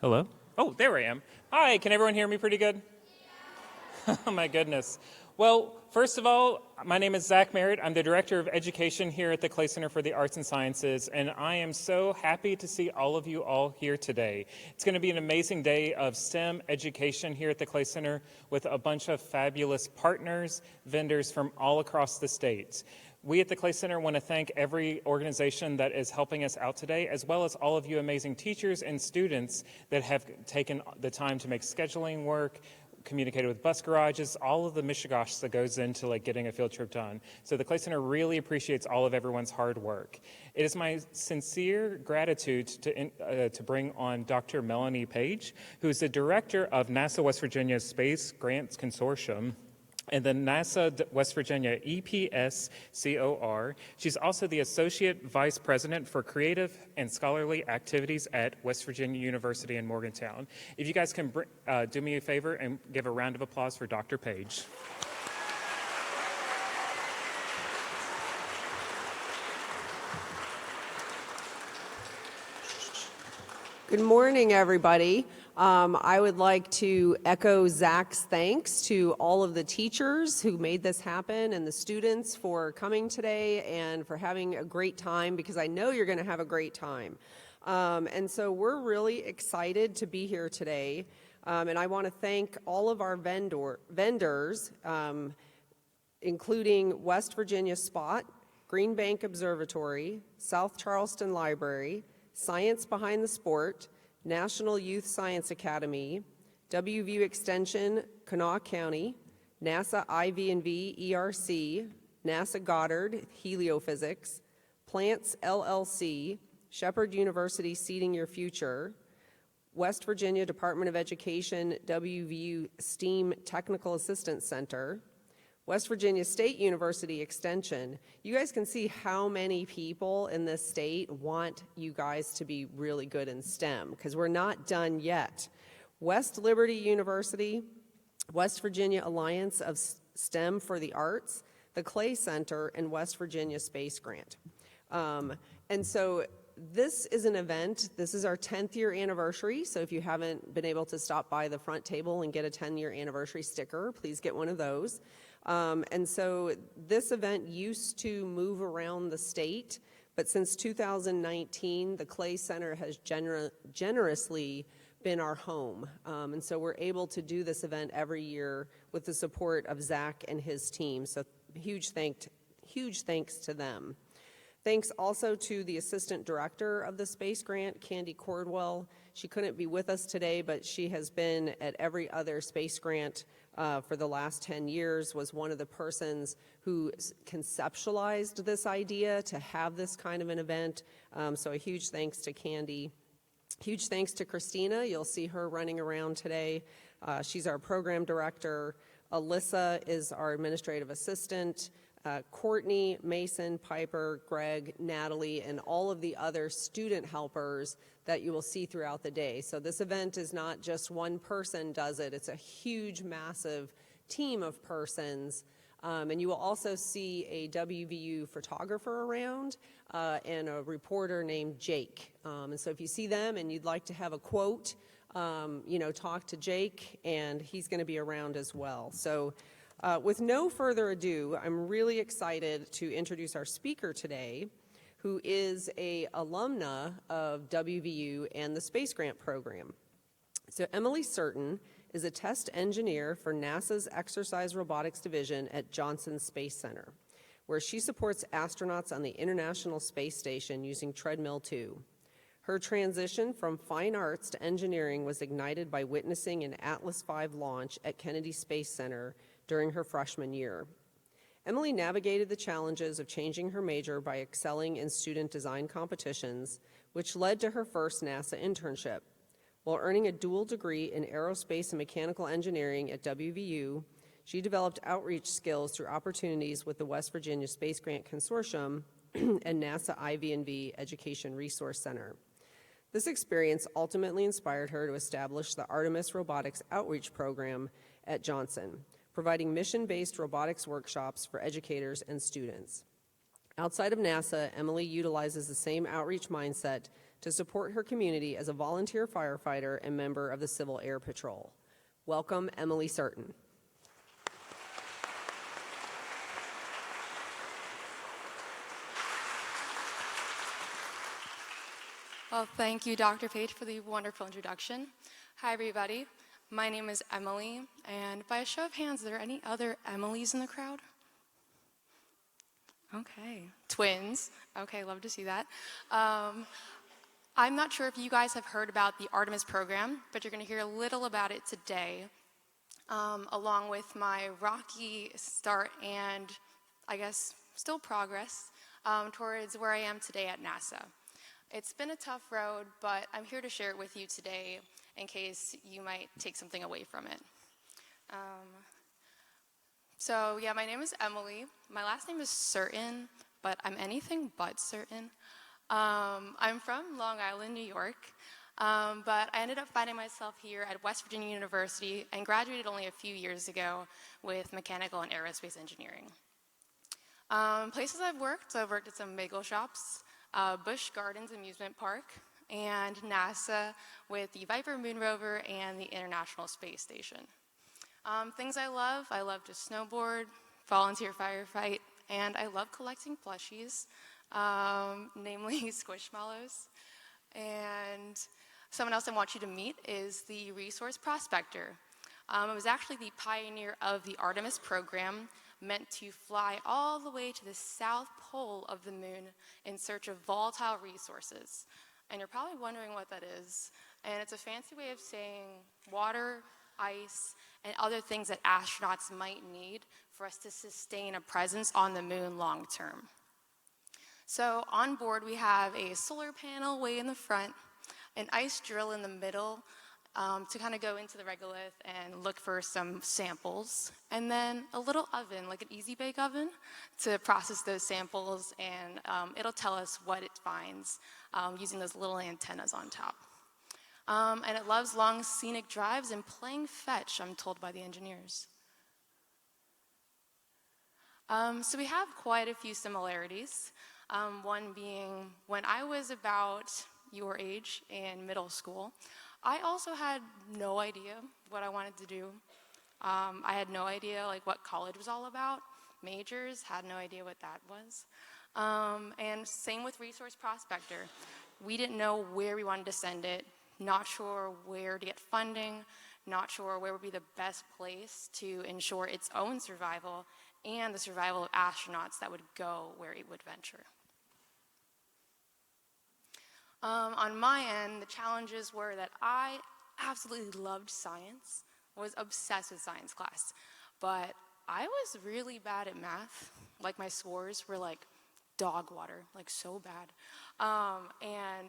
Hello? Oh, there I am. Hi, can everyone hear me pretty good? Oh my goodness. Well, first of all, my name is Zach Merritt. I'm the Director of Education here at the Clay Center for the Arts and Sciences, and I am so happy to see all of you all here today. It's going to be an amazing day of STEM education here at the Clay Center with a bunch of fabulous partners, vendors from all across the state. We at the Clay Center want to thank every organization that is helping us out today, as well as all of you amazing teachers and students that have taken the time to make scheduling work, communicated with bus garages, all of the mishigosh that goes into getting a field trip done. So the Clay Center really appreciates all of everyone's hard work. It is my sincere gratitude to bring on Dr. Melanie Page, who is the director of NASA West Virginia Space Grants Consortium and the NASA West Virginia EPSCOR. She's also the Associate Vice President for Creative and Scholarly Activities at West Virginia University in Morgantown. If you guys can do me a favor and give a round of applause for Dr. Page. Good morning, everybody. I would like to echo Zach's thanks to all of the teachers who made this happen and the students for coming today and for having a great time, because I know you're going to have a great time. And so we're really excited to be here today. And I want to thank all of our vendors, including West Virginia SPOT, Green Bank Observatory, South Charleston Library, Science Behind the Sport, National Youth Science Academy, WVU Extension, Kanawha County, NASA IV&V ERC, NASA Goddard Heliophysics, Plants LLC, Shepherd University Seeding Your Future, West Virginia Department of Education WVU STEAM Technical Assistance Center, West Virginia State University Extension. You guys can see how many people in this state want you guys to be really good in STEM, because we're not done yet. West Liberty University, West Virginia Alliance of STEM for the Arts, the Clay Center, and West Virginia Space Grant. And so this is an event. This is our 10th year anniversary. So if you haven't been able to stop by the front table and get a 10-year anniversary sticker, please get one of those. And so this event used to move around the state, but since 2019, the Clay Center has generously been our home. And so we're able to do this event every year with the support of Zach and his team. So huge thanks to them. Thanks also to the Assistant Director of the Space Grant, Candy Cordwell. She couldn't be with us today, but she has been at every other Space Grant for the last 10 years, was one of the persons who conceptualized this idea to have this kind of an event. So a huge thanks to Candy. Huge thanks to Christina. You'll see her running around today. She's our program director. Alyssa is our administrative assistant. Courtney, Mason, Piper, Greg, Natalie, and all of the other student helpers that you will see throughout the day. So this event is not just one person does it. It's a huge, massive team of persons. And you will also see a WVU photographer around and a reporter named Jake. And so if you see them and you'd like to have a quote, talk to Jake, and he's going to be around as well. So with no further ado, I'm really excited to introduce our speaker today, who is an alumna of WVU and the Space Grant Program. So Emily Certain is a test engineer for NASA's Exercise Robotics Division at Johnson Space Center, where she supports astronauts on the International Space Station using Treadmill 2. Her transition from fine arts to engineering was ignited by witnessing an Atlas V launch at Kennedy Space Center during her freshman year. Emily navigated the challenges of changing her major by excelling in student design competitions, which led to her first NASA internship. While earning a dual degree in aerospace and mechanical engineering at WVU, she developed outreach skills through opportunities with the West Virginia Space Grant Consortium and NASA IV&V Education Resource Center. This experience ultimately inspired her to establish the Artemis Robotics Outreach Program at Johnson, providing mission-based robotics workshops for educators and students. Outside of NASA, Emily utilizes the same outreach mindset to support her community as a volunteer firefighter and member of the Civil Air Patrol. Welcome, Emily Surton. Well, thank you, Dr. Page, for the wonderful introduction. Hi, everybody. My name is Emily, and by a show of hands, are there any other Emilys in the crowd? Okay, twins. Okay, love to see that. I'm not sure if you guys have heard about the Artemis program, but you're going to hear a little about it today, along with my rocky start and, I guess, still progress towards where I am today at NASA. It's been a tough road, but I'm here to share it with you today in case you might take something away from it. So yeah, my name is Emily. My last name is Surton, but I'm anything but certain. I'm from Long Island, New York, but I ended up finding myself here at West Virginia University and graduated only a few years ago with mechanical and aerospace engineering. Places I've worked at some bagel shops, Busch Gardens Amusement Park, and NASA with the Viper Moon Rover and the International Space Station. Things I love to snowboard, volunteer firefight, and I love collecting plushies, namely Squishmallows. And someone else I want you to meet is the resource prospector. It was actually the pioneer of the Artemis program, meant to fly all the way to the south pole of the moon in search of volatile resources. And you're probably wondering what that is. And it's a fancy way of saying water, ice, and other things that astronauts might need for us to sustain a presence on the moon long term. So on board we have a solar panel way in the front, an ice drill in the middle, to kind of go into the regolith and look for some samples, and then a little oven, like an easy bake oven, to process those samples, and it'll tell us what it finds using those little antennas on top. And it loves long scenic drives and playing fetch, I'm told by the engineers. So we have quite a few similarities, one being when I was about your age in middle school, I also had no idea what I wanted to do. I had no idea what college was all about. Majors, had no idea what that was. And same with Resource Prospector. We didn't know where we wanted to send it, not sure where to get funding, not sure where would be the best place to ensure its own survival and the survival of astronauts that would go where it would venture. On my end, the challenges were that I absolutely loved science, was obsessed with science class, but I was really bad at math. My scores were dog water, so bad. And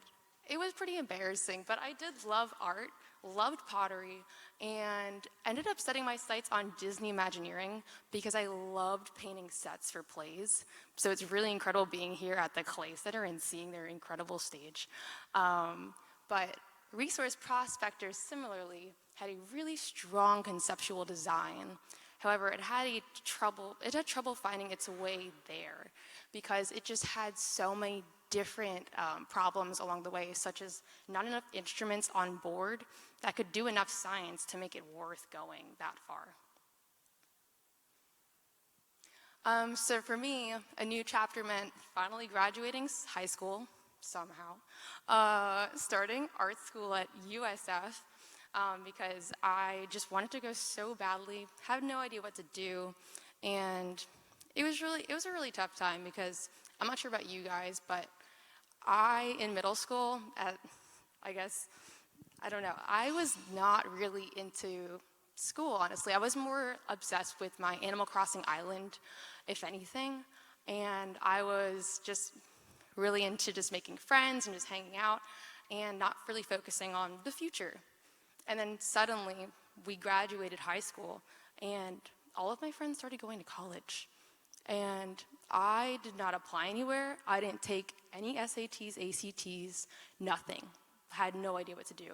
it was pretty embarrassing, but I did love art, loved pottery, and ended up setting my sights on Disney Imagineering because I loved painting sets for plays. So it's really incredible being here at the Clay Center and seeing their incredible stage. But Resource Prospector similarly had a really strong conceptual design. However, it had trouble finding its way there because it just had so many different problems along the way, such as not enough instruments on board that could do enough science to make it worth going that far. So for me, a new chapter meant finally graduating high school, somehow, starting art school at USF, because I just wanted to go so badly, had no idea what to do, and it was a really tough time because I'm not sure about you guys, but in middle school, I was not really into school, honestly. I was more obsessed with my Animal Crossing island, if anything, and I was just really into just making friends and just hanging out and not really focusing on the future. And then suddenly, we graduated high school, and all of my friends started going to college. And I did not apply anywhere. I didn't take any SATs, ACTs, nothing. Had no idea what to do.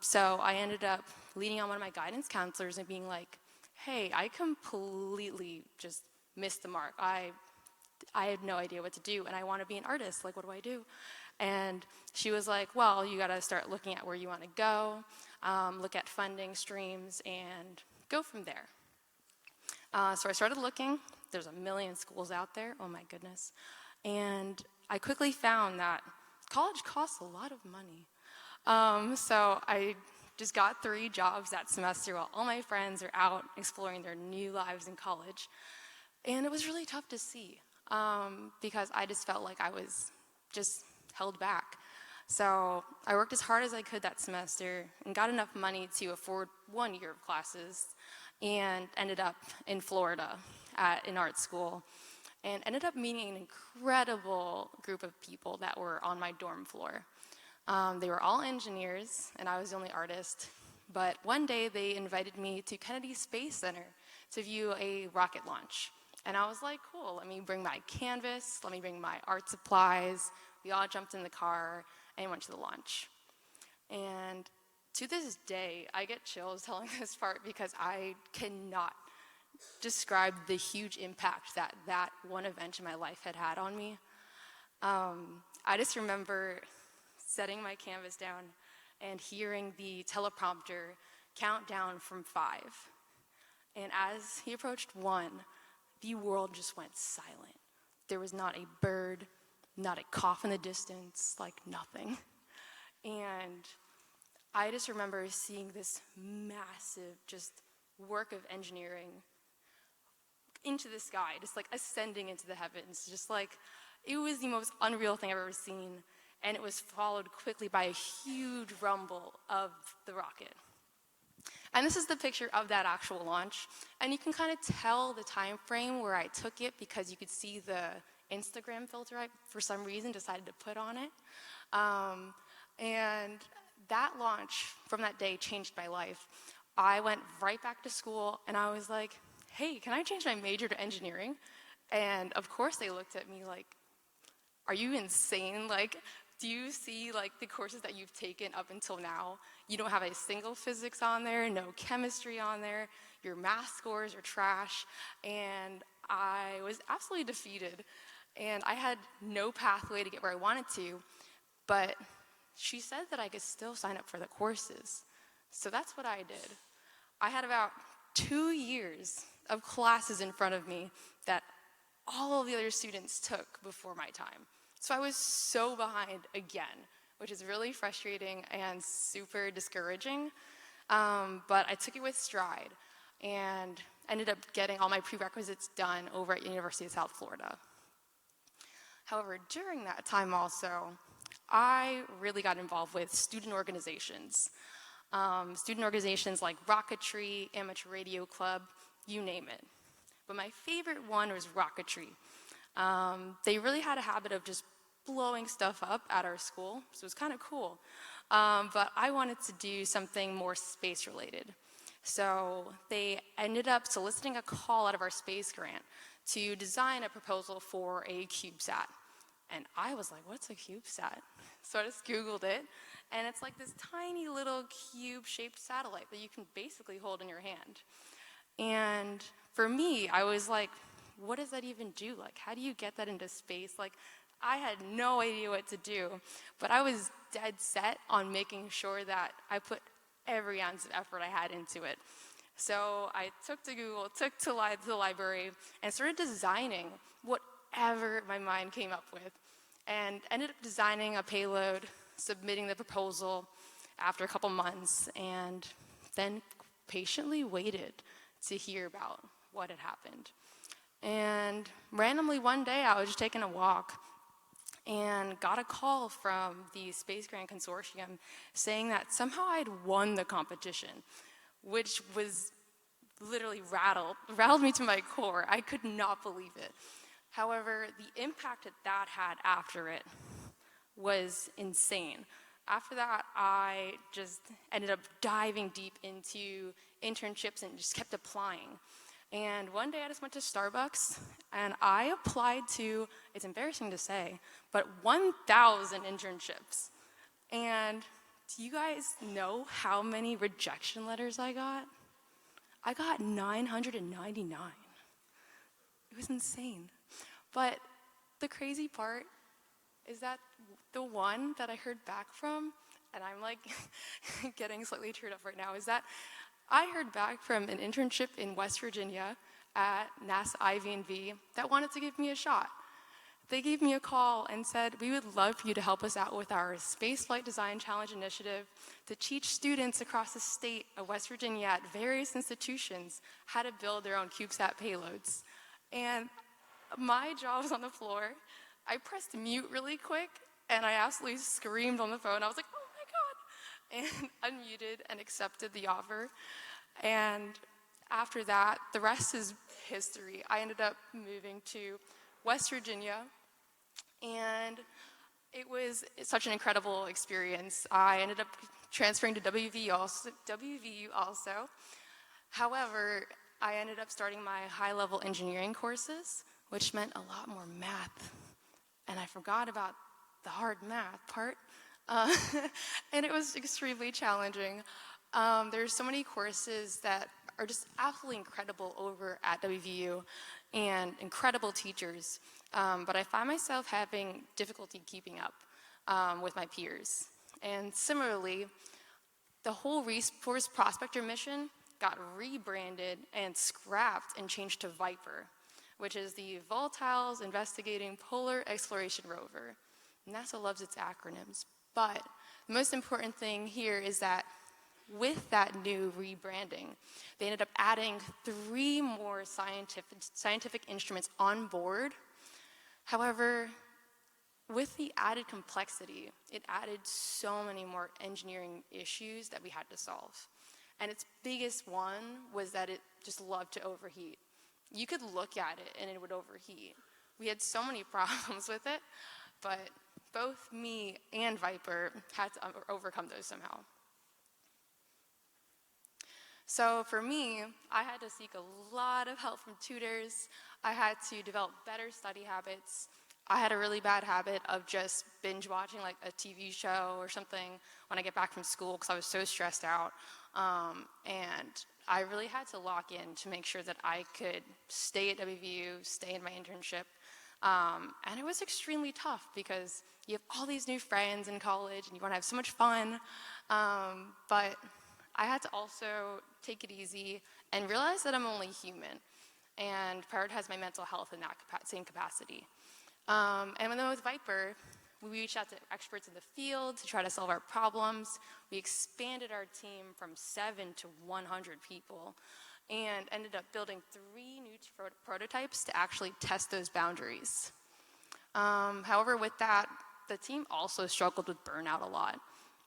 So I ended up leaning on one of my guidance counselors and being like, hey, I completely just missed the mark. I had no idea what to do, and I want to be an artist. What do I do? And she was like, well, you got to start looking at where you want to go, look at funding streams, and go from there. So I started looking. There's a million schools out there. Oh, my goodness. And I quickly found that college costs a lot of money. So I just got 3 jobs that semester while all my friends are out exploring their new lives in college. And it was really tough to see because I just felt like I was just held back. So I worked as hard as I could that semester and got enough money to afford 1 year of classes and ended up in Florida at an art school and ended up meeting an incredible group of people that were on my dorm floor. They were all engineers, and I was the only artist. But one day, they invited me to Kennedy Space Center to view a rocket launch. And I was like, cool, let me bring my canvas, let me bring my art supplies. We all jumped in the car and went to the launch. And to this day, I get chills telling this part because I cannot describe the huge impact that that one event in my life had had on me. I just remember setting my canvas down and hearing the teleprompter count down from 5. And as he approached 1, the world just went silent. There was not a bird, not a cough in the distance, like nothing. And I just remember seeing this massive just work of engineering into the sky, just like ascending into the heavens, just like it was the most unreal thing I've ever seen. And it was followed quickly by a huge rumble of the rocket. And this is the picture of that actual launch. And you can kind of tell the time frame where I took it because you could see the Instagram filter I, for some reason, decided to put on it. And that launch from that day changed my life. I went right back to school, and I was like, hey, can I change my major to engineering? And of course they looked at me like, are you insane? Like, do you see like the courses that you've taken up until now? You don't have a single physics on there, no chemistry on there, your math scores are trash. And I was absolutely defeated. And I had no pathway to get where I wanted to, but she said that I could still sign up for the courses. So that's what I did. I had about 2 years of classes in front of me that all of the other students took before my time. So I was so behind again, which is really frustrating and super discouraging. But I took it with stride and ended up getting all my prerequisites done over at University of South Florida. However, during that time also, I really got involved with student organizations. Student organizations like Rocketry, Amateur Radio Club, you name it. But my favorite one was Rocketry. They really had a habit of just blowing stuff up at our school, so it was kind of cool. But I wanted to do something more space-related. So they ended up soliciting a call out of our space grant to design a proposal for a CubeSat. And I was like, what's a CubeSat? So I just Googled it, and it's like this tiny little cube-shaped satellite that you can basically hold in your hand. And for me, I was like, what does that even do? Like, how do you get that into space? Like, I had no idea what to do, but I was dead set on making sure that I put every ounce of effort I had into it. So I took to Google, took to the library, and started designing whatever my mind came up with, and ended up designing a payload, submitting the proposal after a couple months, and then patiently waited to hear about what had happened. And randomly one day, I was just taking a walk and got a call from the Space Grant Consortium saying that somehow I'd won the competition, which was literally rattled me to my core. I could not believe it. However, the impact that had after it was insane. After that, I just ended up diving deep into internships and just kept applying. And one day I just went to Starbucks and I applied to, it's embarrassing to say, but 1,000 internships. And do you guys know how many rejection letters I got? I got 999. It was insane. But the crazy part is that the one that I heard back from, and I'm like getting slightly teared up right now, is that I heard back from an internship in West Virginia at NASA IVNV that wanted to give me a shot. They gave me a call and said, we would love for you to help us out with our Spaceflight Design Challenge initiative to teach students across the state of West Virginia at various institutions how to build their own CubeSat payloads. And my jaw was on the floor. I pressed mute really quick, and I absolutely screamed on the phone. I was like, oh my God, and unmuted and accepted the offer. And after that, the rest is history. I ended up moving to West Virginia, and it was such an incredible experience. I ended up transferring to WVU also. However, I ended up starting my high-level engineering courses, which meant a lot more math. And I forgot about the hard math part. And it was extremely challenging. There's so many courses that are just absolutely incredible over at WVU and incredible teachers. But I find myself having difficulty keeping up with my peers. And similarly, the whole Resource Prospector mission got rebranded and scrapped and changed to Viper, which is the Volatiles Investigating Polar Exploration Rover. NASA loves its acronyms, but the most important thing here is that with that new rebranding, they ended up adding 3 more scientific instruments on board. However, with the added complexity, it added so many more engineering issues that we had to solve. And its biggest one was that it just loved to overheat. You could look at it and it would overheat. We had so many problems with it, but both me and Viper had to overcome those somehow. So for me, I had to seek a lot of help from tutors. I had to develop better study habits. I had a really bad habit of just binge watching like a TV show or something when I get back from school because I was so stressed out. And I really had to lock in to make sure that I could stay at WVU, stay in my internship. And it was extremely tough because you have all these new friends in college and you want to have so much fun. But I had to also take it easy and realize that I'm only human and prioritize my mental health in that same capacity. And when I was with Viper, we reached out to experts in the field to try to solve our problems. We expanded our team from 7 to 100 people and ended up building 3 new prototypes to actually test those boundaries. However, with that, the team also struggled with burnout a lot.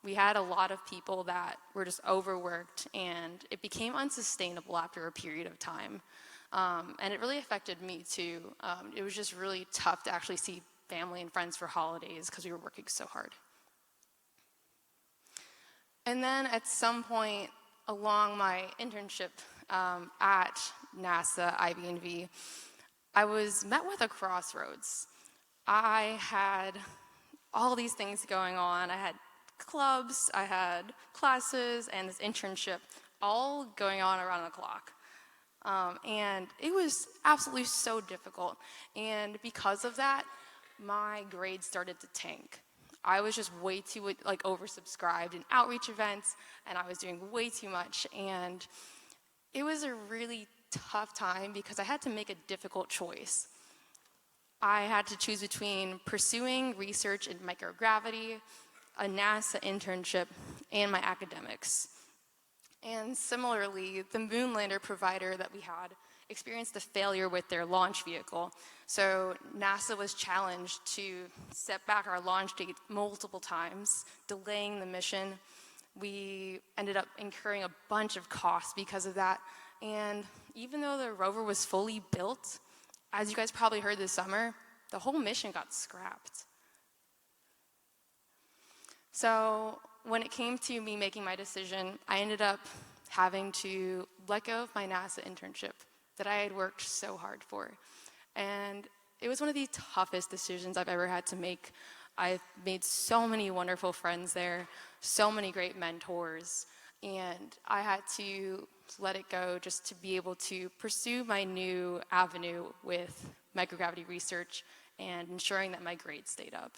We had a lot of people that were just overworked, and it became unsustainable after a period of time. And it really affected me too. It was just really tough to actually see family and friends for holidays because we were working so hard. And then at some point along my internship at NASA IVNV, I was met with a crossroads. I had all these things going on. I had clubs, I had classes, and this internship all going on around the clock. And it was absolutely so difficult. And because of that, my grades started to tank. I was just way too oversubscribed in outreach events, and I was doing way too much. And it was a really tough time because I had to make a difficult choice. I had to choose between pursuing research in microgravity, a NASA internship, and my academics. And similarly, the moon lander provider that we had experienced a failure with their launch vehicle. So NASA was challenged to set back our launch date multiple times, delaying the mission. We ended up incurring a bunch of costs because of that. And even though the rover was fully built, as you guys probably heard this summer, the whole mission got scrapped. So when it came to me making my decision, I ended up having to let go of my NASA internship that I had worked so hard for. And it was one of the toughest decisions I've ever had to make. I've made so many wonderful friends there, so many great mentors, and I had to let it go just to be able to pursue my new avenue with microgravity research and ensuring that my grades stayed up.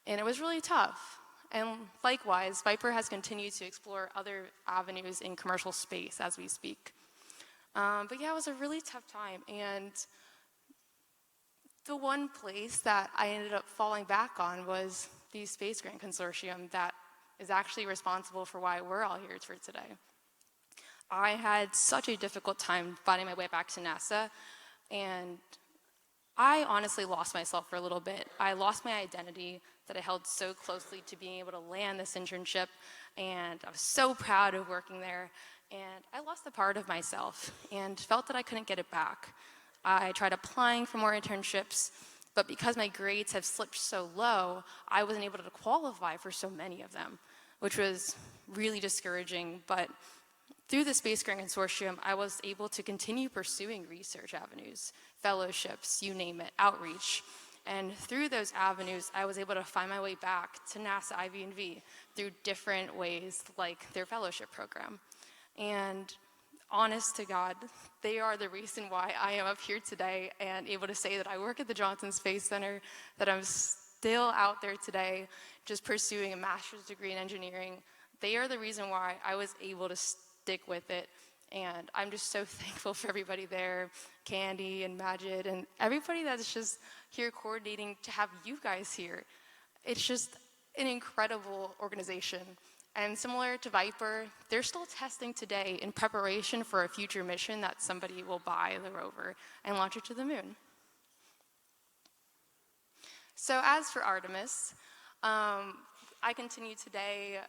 And it was really tough. And likewise, Viper has continued to explore other avenues in commercial space as we speak. But yeah, it was a really tough time. And the one place that I ended up falling back on was the Space Grant Consortium that is actually responsible for why we're all here for today. I had such a difficult time finding my way back to NASA, and I honestly lost myself for a little bit. I lost my identity that I held so closely to being able to land this internship, and I was so proud of working there, and I lost a part of myself and felt that I couldn't get it back. I tried applying for more internships, but because my grades have slipped so low, I wasn't able to qualify for so many of them, which was really discouraging. But through the Space Grant Consortium, I was able to continue pursuing research avenues, fellowships, you name it, outreach. And through those avenues, I was able to find my way back to NASA IVNV through different ways, like their fellowship program. And honest to God, they are the reason why I am up here today and able to say that I work at the Johnson Space Center, that I'm still out there today just pursuing a master's degree in engineering. They are the reason why I was able to stick with it. And I'm just so thankful for everybody there, Candy and Majid, and everybody that's just here coordinating to have you guys here. It's just an incredible organization. And similar to Viper, they're still testing today in preparation for a future mission that somebody will buy the rover and launch it to the moon. So as for Artemis, I continue today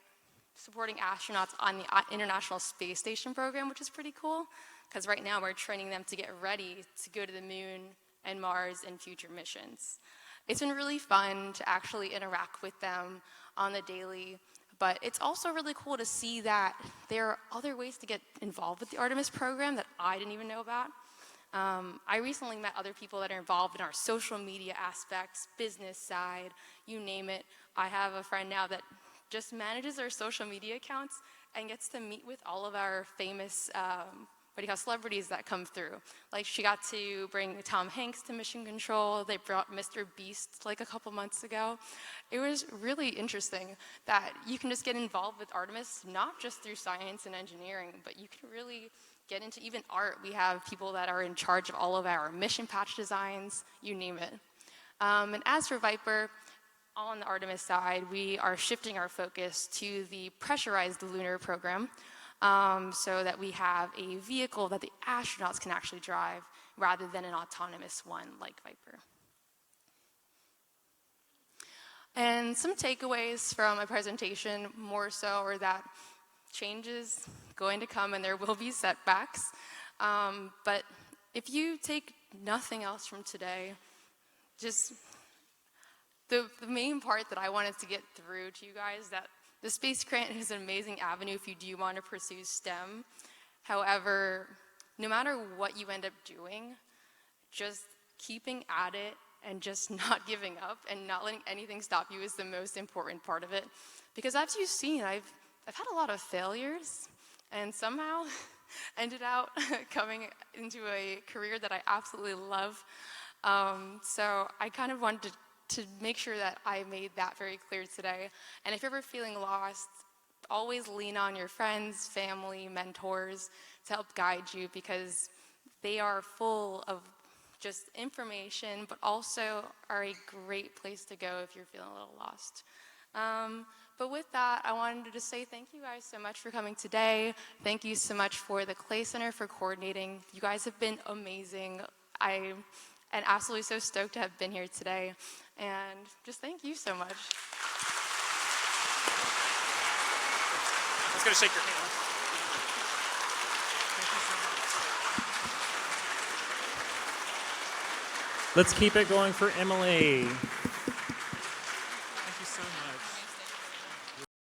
supporting astronauts on the International Space Station program, which is pretty cool, because right now we're training them to get ready to go to the moon and Mars in future missions. It's been really fun to actually interact with them on the daily, but it's also really cool to see that there are other ways to get involved with the Artemis program that I didn't even know about. I recently met other people that are involved in our social media aspects, business side, you name it. I have a friend now that just manages our social media accounts and gets to meet with all of our famous celebrities that come through. Like, she got to bring Tom Hanks to Mission Control. They brought Mr. Beast like a couple months ago. It was really interesting that you can just get involved with Artemis, not just through science and engineering, but you can really get into even art. We have people that are in charge of all of our mission patch designs, you name it. And as for Viper, on the Artemis side, we are shifting our focus to the pressurized lunar program, so that we have a vehicle that the astronauts can actually drive rather than an autonomous one like Viper. And some takeaways from my presentation more so are that change is going to come and there will be setbacks. But if you take nothing else from today, just the main part that I wanted to get through to you guys, that the Space Grant is an amazing avenue if you do want to pursue STEM. However, no matter what you end up doing, just keeping at it and just not giving up and not letting anything stop you is the most important part of it. Because as you've seen, I've had a lot of failures and somehow ended out coming into a career that I absolutely love. So I kind of wanted to make sure that I made that very clear today. And if you're ever feeling lost, always lean on your friends, family, mentors to help guide you, because they are full of just information, but also are a great place to go if you're feeling a little lost. But with that, I wanted to say thank you guys so much for coming today. Thank you so much for the Clay Center for coordinating. You guys have been amazing. I am absolutely so stoked to have been here today. And just thank you so much. I was going to shake your hand. Let's keep it going for Emily.